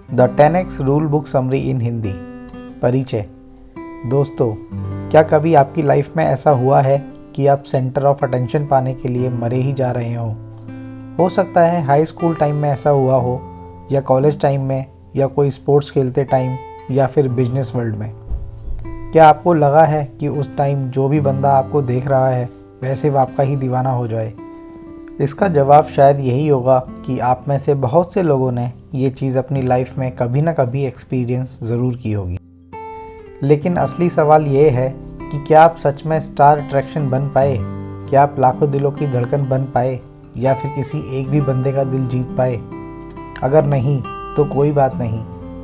The 10x rule book summary इन हिंदी। परिचय। दोस्तों, क्या कभी आपकी लाइफ में ऐसा हुआ है कि आप सेंटर ऑफ अटेंशन पाने के लिए मरे ही जा रहे हो सकता है हाई स्कूल टाइम में ऐसा हुआ हो, या कॉलेज टाइम में, या कोई स्पोर्ट्स खेलते टाइम, या फिर बिजनेस वर्ल्ड में। क्या आपको लगा है कि उस टाइम जो भी बंदा आपको देख रहा है वैसे वो आपका ही दीवाना हो जाए? इसका जवाब शायद यही होगा कि आप में से बहुत से लोगों ने ये चीज़ अपनी लाइफ में कभी ना कभी एक्सपीरियंस ज़रूर की होगी। लेकिन असली सवाल ये है कि क्या आप सच में स्टार अट्रैक्शन बन पाए? क्या आप लाखों दिलों की धड़कन बन पाए, या फिर किसी एक भी बंदे का दिल जीत पाए? अगर नहीं तो कोई बात नहीं,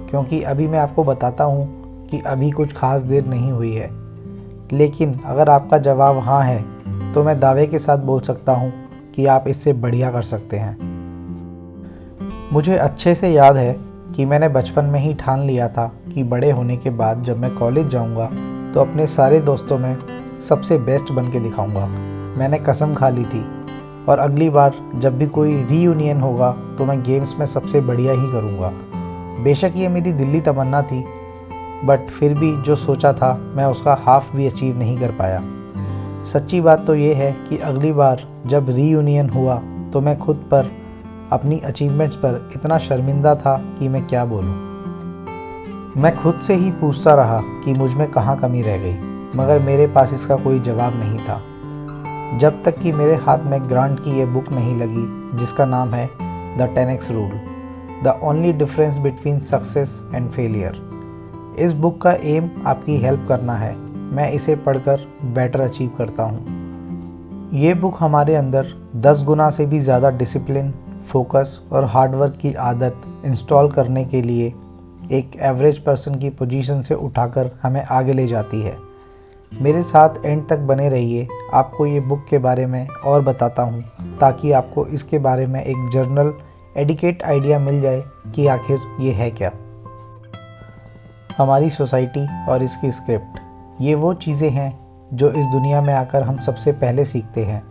क्योंकि अभी मैं आपको बताता हूँ कि अभी कुछ खास देर नहीं हुई है। लेकिन अगर आपका जवाब हाँ है तो मैं दावे के साथ बोल सकता हूँ कि आप इससे बढ़िया कर सकते हैं। मुझे अच्छे से याद है कि मैंने बचपन में ही ठान लिया था कि बड़े होने के बाद जब मैं कॉलेज जाऊंगा तो अपने सारे दोस्तों में सबसे बेस्ट बन के दिखाऊंगा। मैंने कसम खा ली थी, और अगली बार जब भी कोई रीयूनियन होगा तो मैं गेम्स में सबसे बढ़िया ही करूंगा। बेशक ये मेरी दिल्ली तमन्ना थी, बट फिर भी जो सोचा था मैं उसका हाफ भी अचीव नहीं कर पाया। सच्ची बात तो ये है कि अगली बार जब रीयूनियन हुआ तो मैं खुद पर, अपनी अचीवमेंट्स पर इतना शर्मिंदा था कि मैं क्या बोलूं। मैं खुद से ही पूछता रहा कि मुझ में कहाँ कमी रह गई, मगर मेरे पास इसका कोई जवाब नहीं था, जब तक कि मेरे हाथ में ग्रांट की ये बुक नहीं लगी जिसका नाम है the 10x rule, the only difference between success and failure. इस बुक का एम आपकी हेल्प करना है। मैं इसे पढ़कर बेटर अचीव करता हूँ। ये बुक हमारे अंदर 10 गुना से भी ज़्यादा डिसिप्लिन, फोकस और हार्डवर्क की आदत इंस्टॉल करने के लिए एक एवरेज पर्सन की पोजीशन से उठाकर हमें आगे ले जाती है। मेरे साथ एंड तक बने रहिए, आपको ये बुक के बारे में और बताता हूँ ताकि आपको इसके बारे में एक जनरल एडिकेट आइडिया मिल जाए कि आखिर ये है क्या। हमारी सोसाइटी और इसकी स्क्रिप्ट, ये वो चीज़ें हैं जो इस दुनिया में आकर हम सबसे पहले सीखते हैं।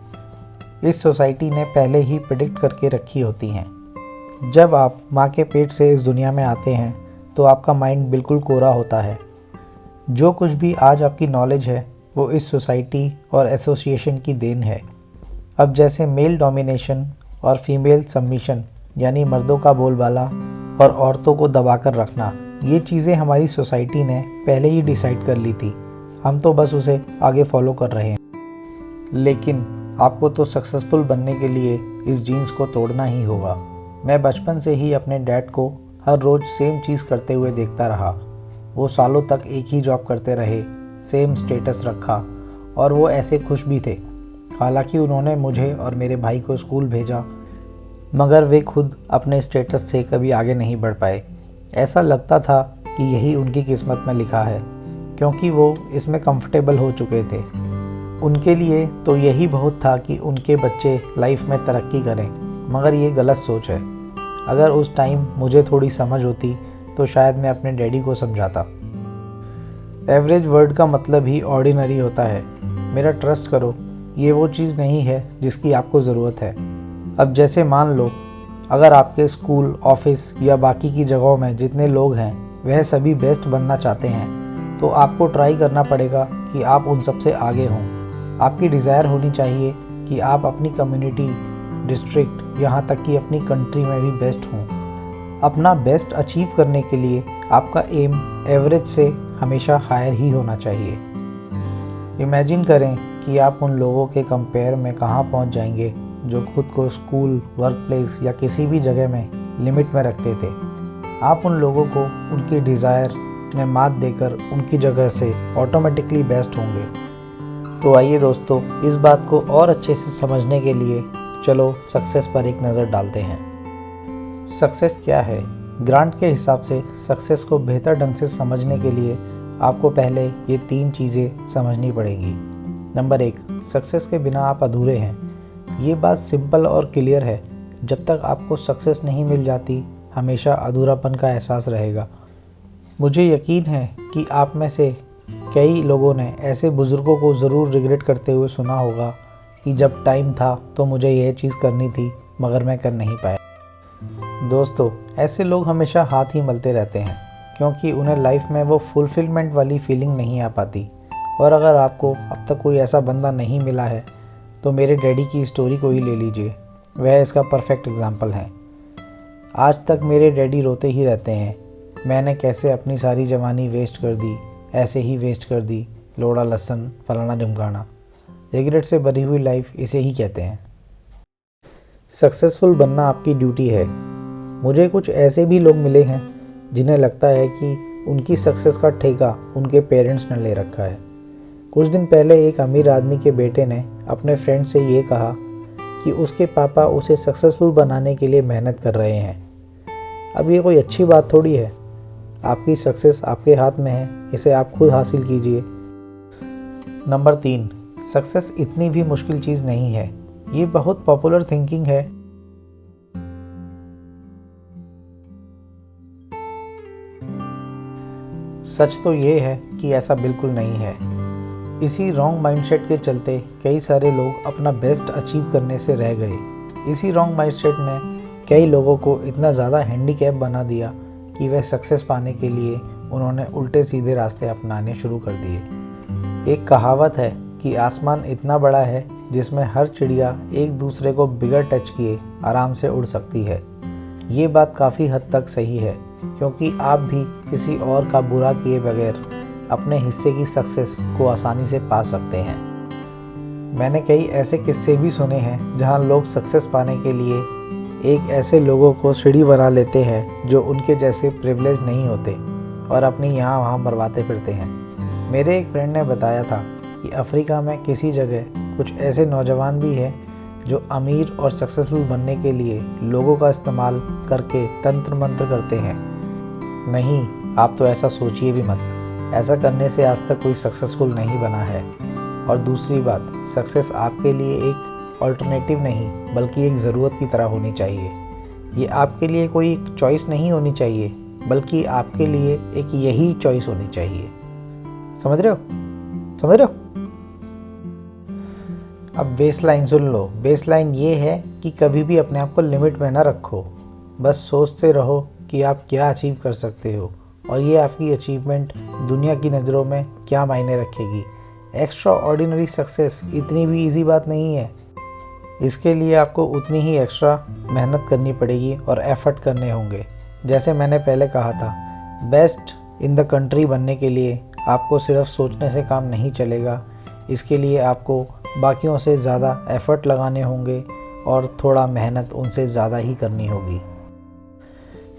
इस सोसाइटी ने पहले ही प्रेडिक्ट करके रखी होती हैं। जब आप माँ के पेट से इस दुनिया में आते हैं तो आपका माइंड बिल्कुल कोरा होता है। जो कुछ भी आज आपकी नॉलेज है वो इस सोसाइटी और एसोसिएशन की देन है। अब जैसे मेल डोमिनेशन और फीमेल सबमिशन, यानी मर्दों का बोलबाला और औरतों को दबाकर रखना, ये चीज़ें हमारी सोसाइटी ने पहले ही डिसाइड कर ली थी। हम तो बस उसे आगे फॉलो कर रहे हैं। लेकिन आपको तो सक्सेसफुल बनने के लिए इस जीन्स को तोड़ना ही होगा। मैं बचपन से ही अपने डैड को हर रोज़ सेम चीज़ करते हुए देखता रहा। वो सालों तक एक ही जॉब करते रहे, सेम स्टेटस रखा, और वो ऐसे खुश भी थे। हालांकि उन्होंने मुझे और मेरे भाई को स्कूल भेजा, मगर वे खुद अपने स्टेटस से कभी आगे नहीं बढ़ पाए। ऐसा लगता था कि यही उनकी किस्मत में लिखा है, क्योंकि वो इसमें कंफर्टेबल हो चुके थे। उनके लिए तो यही बहुत था कि उनके बच्चे लाइफ में तरक्की करें, मगर ये गलत सोच है। अगर उस टाइम मुझे थोड़ी समझ होती तो शायद मैं अपने डैडी को समझाता। एवरेज वर्ड का मतलब ही ऑर्डिनरी होता है। मेरा ट्रस्ट करो, ये वो चीज़ नहीं है जिसकी आपको ज़रूरत है। अब जैसे मान लो, अगर आपके स्कूल, ऑफिस या बाकी की जगहों में जितने लोग हैं वह सभी बेस्ट बनना चाहते हैं, तो आपको ट्राई करना पड़ेगा कि आप उन सबसे आगे हों। आपकी डिज़ायर होनी चाहिए कि आप अपनी कम्युनिटी, डिस्ट्रिक्ट, यहाँ तक कि अपनी कंट्री में भी बेस्ट हों। अपना बेस्ट अचीव करने के लिए आपका एम एवरेज से हमेशा हायर ही होना चाहिए। इमेजिन करें कि आप उन लोगों के कंपेयर में कहाँ पहुँच जाएंगे जो खुद को स्कूल, वर्क प्लेस या किसी भी जगह में लिमिट में रखते थे। आप उन लोगों को उनकी डिज़ायर में मात देकर उनकी जगह से ऑटोमेटिकली बेस्ट होंगे। तो आइए दोस्तों, इस बात को और अच्छे से समझने के लिए चलो सक्सेस पर एक नज़र डालते हैं। सक्सेस क्या है? ग्रांट के हिसाब से सक्सेस को बेहतर ढंग से समझने के लिए आपको पहले ये 3 चीज़ें समझनी पड़ेंगी। नंबर 1, सक्सेस के बिना आप अधूरे हैं। ये बात सिंपल और क्लियर है। जब तक आपको सक्सेस नहीं मिल जाती, हमेशा अधूरापन का एहसास रहेगा। मुझे यकीन है कि आप में से कई लोगों ने ऐसे बुज़ुर्गों को ज़रूर रिग्रेट करते हुए सुना होगा कि जब टाइम था तो मुझे यह चीज़ करनी थी, मगर मैं कर नहीं पाया। दोस्तों, ऐसे लोग हमेशा हाथ ही मलते रहते हैं क्योंकि उन्हें लाइफ में वो फुलफिलमेंट वाली फीलिंग नहीं आ पाती। और अगर आपको अब तक कोई ऐसा बंदा नहीं मिला है तो मेरे डैडी की स्टोरी को ही ले लीजिए, वह इसका परफेक्ट एग्जाम्पल है। आज तक मेरे डैडी रोते ही रहते हैं, मैंने कैसे अपनी सारी जवानी वेस्ट कर दी, ऐसे ही वेस्ट कर दी, लोड़ा लहसन फलाना ढिमकाना। रिग्रेट से भरी हुई लाइफ इसे ही कहते हैं। सक्सेसफुल बनना आपकी ड्यूटी है। मुझे कुछ ऐसे भी लोग मिले हैं जिन्हें लगता है कि उनकी सक्सेस का ठेका उनके पेरेंट्स ने ले रखा है। कुछ दिन पहले एक अमीर आदमी के बेटे ने अपने फ्रेंड से ये कहा कि उसके पापा उसे सक्सेसफुल बनाने के लिए मेहनत कर रहे हैं। अब ये कोई अच्छी बात थोड़ी है। आपकी सक्सेस आपके हाथ में है, इसे आप खुद हासिल कीजिए। नंबर 3, सक्सेस इतनी भी मुश्किल चीज़ नहीं है। ये बहुत पॉपुलर थिंकिंग है। सच तो ये है कि ऐसा बिल्कुल नहीं है। इसी रॉन्ग माइंडसेट के चलते कई सारे लोग अपना बेस्ट अचीव करने से रह गए। इसी रॉन्ग माइंडसेट ने कई लोगों को इतना ज़्यादा हैंडीकैप बना दिया कि वह सक्सेस पाने के लिए उन्होंने उल्टे सीधे रास्ते अपनाने शुरू कर दिए। एक कहावत है कि आसमान इतना बड़ा है जिसमें हर चिड़िया एक दूसरे को बिगर टच किए आराम से उड़ सकती है। ये बात काफ़ी हद तक सही है क्योंकि आप भी किसी और का बुरा किए बगैर अपने हिस्से की सक्सेस को आसानी से पा सकते हैं। मैंने कई ऐसे किस्से भी सुने हैं जहां लोग सक्सेस पाने के लिए एक ऐसे लोगों को सीढ़ी बना लेते हैं जो उनके जैसे प्रिविलेज नहीं होते और अपनी यहाँ वहाँ मरवाते फिरते हैं। मेरे एक फ्रेंड ने बताया था कि अफ्रीका में किसी जगह कुछ ऐसे नौजवान भी हैं जो अमीर और सक्सेसफुल बनने के लिए लोगों का इस्तेमाल करके तंत्र मंत्र करते हैं। नहीं, आप तो ऐसा सोचिए भी मत। ऐसा करने से आज तक कोई सक्सेसफुल नहीं बना है। और दूसरी बात, सक्सेस आपके लिए एक ऑल्टरनेटिव नहीं बल्कि एक ज़रूरत की तरह होनी चाहिए। ये आपके लिए कोई एक चॉइस नहीं होनी चाहिए बल्कि आपके लिए एक यही चॉइस होनी चाहिए। समझ रहे हो? समझ रहे हो? अब बेसलाइन सुन लो। बेसलाइन ये है कि कभी भी अपने आप को लिमिट में ना रखो। बस सोचते रहो कि आप क्या अचीव कर सकते हो और ये आपकी अचीवमेंट दुनिया की नज़रों में क्या मायने रखेगी। एक्स्ट्रा ऑर्डिनरी सक्सेस इतनी भी इजी बात नहीं है। इसके लिए आपको उतनी ही एक्स्ट्रा मेहनत करनी पड़ेगी और एफर्ट करने होंगे। जैसे मैंने पहले कहा था, बेस्ट इन द कंट्री बनने के लिए आपको सिर्फ सोचने से काम नहीं चलेगा। इसके लिए आपको बाकियों से ज़्यादा एफर्ट लगाने होंगे और थोड़ा मेहनत उनसे ज़्यादा ही करनी होगी।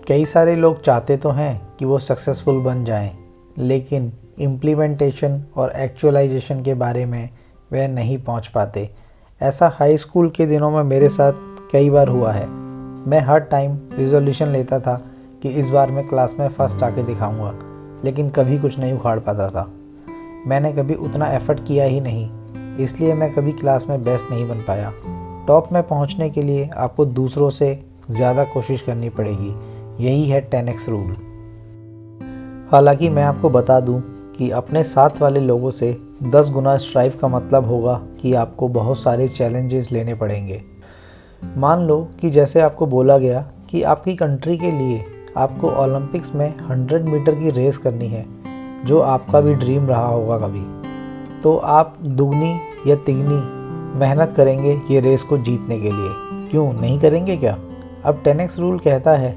कई सारे लोग चाहते तो हैं कि वो सक्सेसफुल बन जाएं, लेकिन इम्प्लीमेंटेशन और एक्चुअलाइजेशन के बारे में वह नहीं पहुंच पाते। ऐसा हाई स्कूल के दिनों में मेरे साथ कई बार हुआ है। मैं हर टाइम रिजोल्यूशन लेता था कि इस बार मैं क्लास में फ़र्स्ट आके दिखाऊंगा, लेकिन कभी कुछ नहीं उखाड़ पाता था। मैंने कभी उतना एफर्ट किया ही नहीं, इसलिए मैं कभी क्लास में बेस्ट नहीं बन पाया। टॉप में पहुंचने के लिए आपको दूसरों से ज़्यादा कोशिश करनी पड़ेगी। यही है 10x रूल। हालांकि मैं आपको बता दूं कि अपने साथ वाले लोगों से 10 गुना स्ट्राइव का मतलब होगा कि आपको बहुत सारे चैलेंजेस लेने पड़ेंगे। मान लो कि जैसे आपको बोला गया कि आपकी कंट्री के लिए आपको ओलंपिक्स में 100 मीटर की रेस करनी है, जो आपका भी ड्रीम रहा होगा कभी, तो आप दुगनी या तिगनी मेहनत करेंगे ये रेस को जीतने के लिए। क्यों नहीं करेंगे क्या? अब 10x रूल कहता है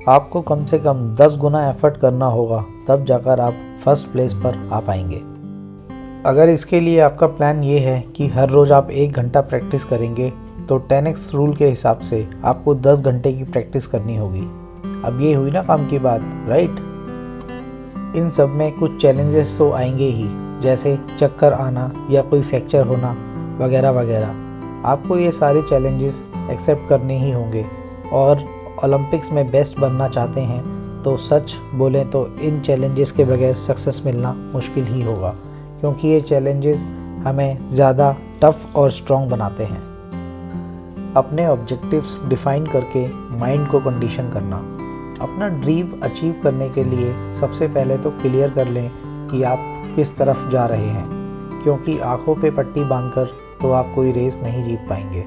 आपको कम से कम 10 गुना एफर्ट करना होगा, तब जाकर आप फर्स्ट प्लेस पर आ पाएंगे। अगर इसके लिए आपका प्लान ये है कि हर रोज़ आप 1 घंटा प्रैक्टिस करेंगे, तो 10x रूल के हिसाब से आपको 10 घंटे की प्रैक्टिस करनी होगी। अब ये हुई ना काम की बात, राइट? इन सब में कुछ चैलेंजेस तो आएंगे ही, जैसे चक्कर आना या कोई फ्रैक्चर होना वगैरह वगैरह। आपको ये सारे चैलेंजेस एक्सेप्ट करने ही होंगे। और ओलंपिक्स में बेस्ट बनना चाहते हैं तो सच बोलें तो इन चैलेंजेस के बगैर सक्सेस मिलना मुश्किल ही होगा, क्योंकि ये चैलेंजेस हमें ज़्यादा टफ और स्ट्रॉन्ग बनाते हैं। अपने ऑब्जेक्टिव्स डिफाइन करके माइंड को कंडीशन करना। अपना ड्रीम अचीव करने के लिए सबसे पहले तो क्लियर कर लें कि आप किस तरफ जा रहे हैं, क्योंकि आंखों पे पट्टी बांधकर तो आप कोई रेस नहीं जीत पाएंगे।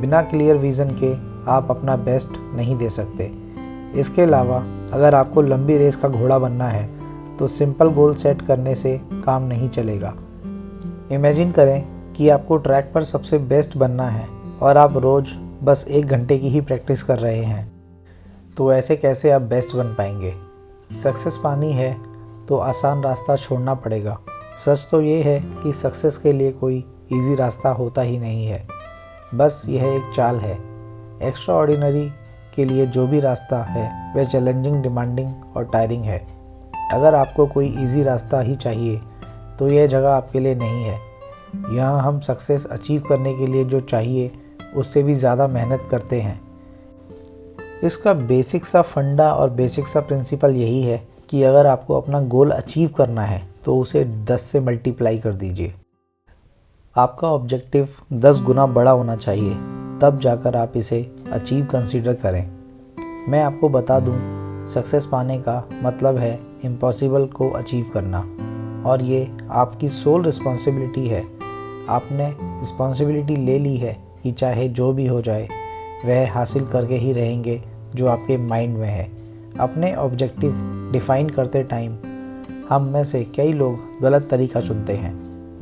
बिना क्लियर विज़न के आप अपना बेस्ट नहीं दे सकते। इसके अलावा अगर आपको लंबी रेस का घोड़ा बनना है तो सिंपल गोल सेट करने से काम नहीं चलेगा। इमेजिन करें कि आपको ट्रैक पर सबसे बेस्ट बनना है और आप रोज़ बस 1 घंटे की ही प्रैक्टिस कर रहे हैं, तो ऐसे कैसे आप बेस्ट बन पाएंगे। सक्सेस पानी है तो आसान रास्ता छोड़ना पड़ेगा। सच तो ये है कि सक्सेस के लिए कोई इजी रास्ता होता ही नहीं है, बस यह एक चाल है। एक्स्ट्रा ऑर्डिनरी के लिए जो भी रास्ता है वह चैलेंजिंग, डिमांडिंग और टायरिंग है। अगर आपको कोई इजी रास्ता ही चाहिए तो यह जगह आपके लिए नहीं है। यहाँ हम सक्सेस अचीव करने के लिए जो चाहिए उससे भी ज़्यादा मेहनत करते हैं। इसका बेसिक सा फंडा और बेसिक सा प्रिंसिपल यही है कि अगर आपको अपना गोल अचीव करना है तो उसे 10 से मल्टीप्लाई कर दीजिए। आपका ऑब्जेक्टिव 10 गुना बड़ा होना चाहिए, तब जाकर आप इसे अचीव कंसीडर करें। मैं आपको बता दूं, सक्सेस पाने का मतलब है इम्पॉसिबल को अचीव करना, और ये आपकी सोल रिस्पॉन्सिबिलिटी है। आपने रिस्पॉन्सिबिलिटी ले ली है कि चाहे जो भी हो जाए वह हासिल करके ही रहेंगे जो आपके माइंड में है। अपने ऑब्जेक्टिव डिफ़ाइन करते टाइम हम में से कई लोग गलत तरीका चुनते हैं।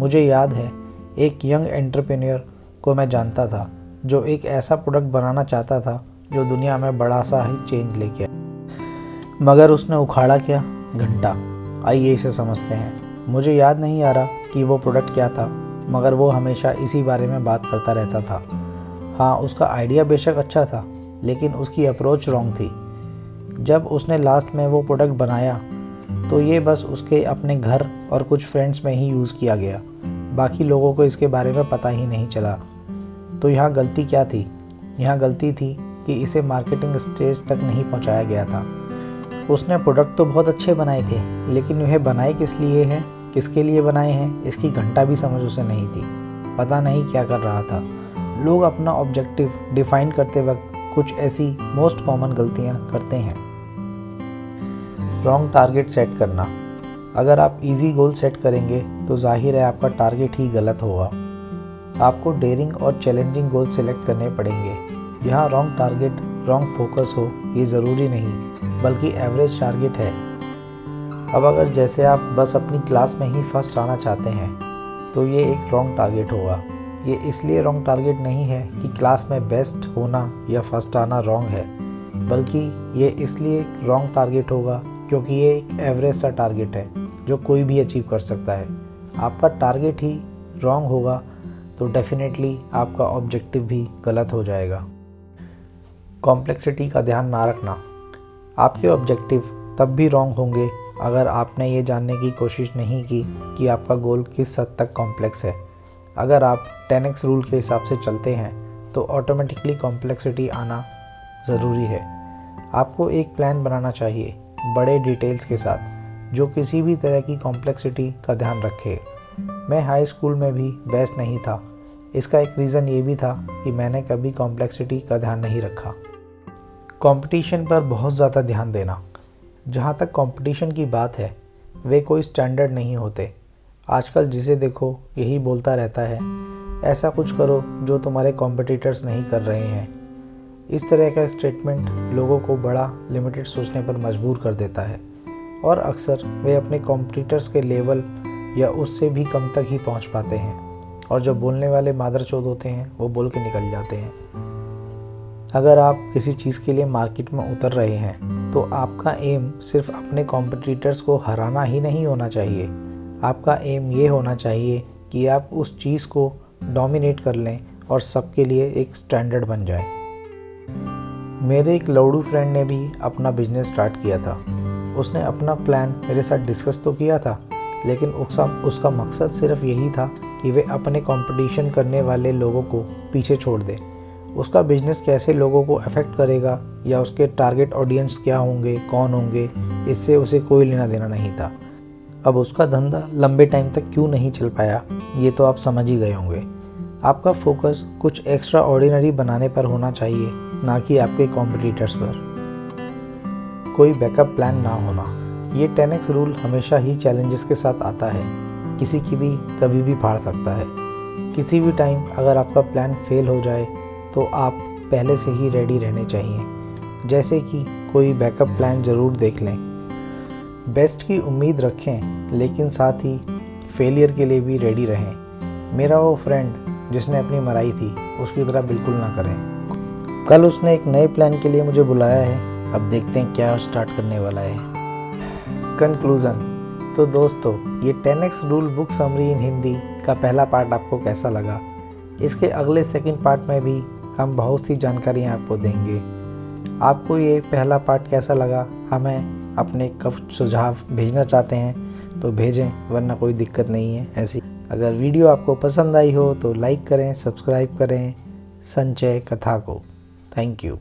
मुझे याद है एक यंग एंटरप्रेन्योर को मैं जानता था जो एक ऐसा प्रोडक्ट बनाना चाहता था जो दुनिया में बड़ा सा ही चेंज लेके आए, मगर उसने उखाड़ा क्या? घंटा। आइए इसे समझते हैं। मुझे याद नहीं आ रहा कि वो प्रोडक्ट क्या था, मगर वो हमेशा इसी बारे में बात करता रहता था। हाँ, उसका आइडिया बेशक अच्छा था, लेकिन उसकी अप्रोच रॉन्ग थी। जब उसने लास्ट में वो प्रोडक्ट बनाया तो ये बस उसके अपने घर और कुछ फ्रेंड्स में ही यूज़ किया गया, बाकी लोगों को इसके बारे में पता ही नहीं चला। तो यहाँ गलती क्या थी? यहाँ गलती थी कि इसे मार्केटिंग स्टेज तक नहीं पहुँचाया गया था। उसने प्रोडक्ट तो बहुत अच्छे बनाए थे, लेकिन वह बनाए किस लिए हैं, किसके लिए बनाए हैं, इसकी घंटा भी समझ उसे नहीं थी। पता नहीं क्या कर रहा था। लोग अपना ऑब्जेक्टिव डिफाइन करते वक्त कुछ ऐसी मोस्ट कॉमन गलतियां करते हैं। रॉन्ग टारगेट सेट करना। अगर आप इजी गोल सेट करेंगे तो जाहिर है आपका टारगेट ही गलत होगा। आपको डेयरिंग और चैलेंजिंग गोल सेलेक्ट करने पड़ेंगे। यहाँ रॉन्ग टारगेट, रॉन्ग फोकस हो ये ज़रूरी नहीं, बल्कि एवरेज टारगेट है। अब अगर जैसे आप बस अपनी क्लास में ही फर्स्ट आना चाहते हैं तो ये एक रॉन्ग टारगेट होगा। ये इसलिए रॉन्ग टारगेट नहीं है कि क्लास में बेस्ट होना या फर्स्ट आना रॉन्ग है, बल्कि ये इसलिए एक रॉन्ग टारगेट होगा क्योंकि ये एक एवरेज सा टारगेट है जो कोई भी अचीव कर सकता है। आपका टारगेट ही रॉन्ग होगा तो डेफिनेटली आपका ऑब्जेक्टिव भी गलत हो जाएगा। कॉम्प्लेक्सिटी का ध्यान ना रखना। आपके ऑब्जेक्टिव तब भी रॉन्ग होंगे अगर आपने ये जानने की कोशिश नहीं की कि आपका गोल किस हद तक कॉम्प्लेक्स है। अगर आप 10x रूल के हिसाब से चलते हैं तो ऑटोमेटिकली कॉम्प्लेक्सिटी आना ज़रूरी है। आपको एक प्लान बनाना चाहिए बड़े डिटेल्स के साथ, जो किसी भी तरह की कॉम्प्लेक्सिटी का ध्यान रखे। मैं हाई स्कूल में भी बेस्ट नहीं था। इसका एक रीज़न ये भी था कि मैंने कभी कॉम्प्लेक्सिटी का ध्यान नहीं रखा। कंपटीशन पर बहुत ज़्यादा ध्यान देना। जहाँ तक कंपटीशन की बात है, वे कोई स्टैंडर्ड नहीं होते। आजकल जिसे देखो यही बोलता रहता है, ऐसा कुछ करो जो तुम्हारे कॉम्पिटिटर्स नहीं कर रहे हैं। इस तरह का स्टेटमेंट लोगों को बड़ा लिमिटेड सोचने पर मजबूर कर देता है, और अक्सर वे अपने कॉम्पिटिटर्स के लेवल या उससे भी कम तक ही पहुंच पाते हैं, और जो बोलने वाले मादरचोद होते हैं वो बोल के निकल जाते हैं। अगर आप किसी चीज़ के लिए मार्केट में उतर रहे हैं तो आपका एम सिर्फ अपने कॉम्पिटिटर्स को हराना ही नहीं होना चाहिए। आपका एम ये होना चाहिए कि आप उस चीज़ को डोमिनेट कर लें और सबके लिए एक स्टैंडर्ड बन जाए। मेरे एक लौड़ू फ्रेंड ने भी अपना बिजनेस स्टार्ट किया था। उसने अपना प्लान मेरे साथ डिस्कस तो किया था, लेकिन उसका मकसद सिर्फ यही था कि वे अपने कंपटीशन करने वाले लोगों को पीछे छोड़ दे। उसका बिजनेस कैसे लोगों को अफेक्ट करेगा या उसके टारगेट ऑडियंस क्या होंगे, कौन होंगे, इससे उसे कोई लेना देना नहीं था। अब उसका धंधा लंबे टाइम तक क्यों नहीं चल पाया, ये तो आप समझ ही गए होंगे। आपका फोकस कुछ एक्स्ट्रा ऑर्डिनरी बनाने पर होना चाहिए, ना कि आपके कॉम्पिटिटर्स पर। कोई बैकअप प्लान ना होना। ये 10x रूल हमेशा ही चैलेंजेस के साथ आता है। किसी की भी कभी भी फाड़ सकता है। किसी भी टाइम अगर आपका प्लान फेल हो जाए तो आप पहले से ही रेडी रहने चाहिए। जैसे कि कोई बैकअप प्लान ज़रूर देख लें। बेस्ट की उम्मीद रखें, लेकिन साथ ही फेलियर के लिए भी रेडी रहें। मेरा वो फ्रेंड जिसने अपनी मराई थी, उसकी तरह बिल्कुल ना करें। कल उसने एक नए प्लान के लिए मुझे बुलाया है, अब देखते हैं क्या स्टार्ट करने वाला है। कंक्लूज़न। तो दोस्तों, ये 10x रूल बुक समरी इन हिंदी का पहला पार्ट आपको कैसा लगा? इसके अगले सेकंड पार्ट में भी हम बहुत सी जानकारियाँ आपको देंगे। आपको ये पहला पार्ट कैसा लगा? हमें अपने कुछ सुझाव भेजना चाहते हैं तो भेजें, वरना कोई दिक्कत नहीं है ऐसी। अगर वीडियो आपको पसंद आई हो तो लाइक करें, सब्सक्राइब करें संचय कथा को। Thank you.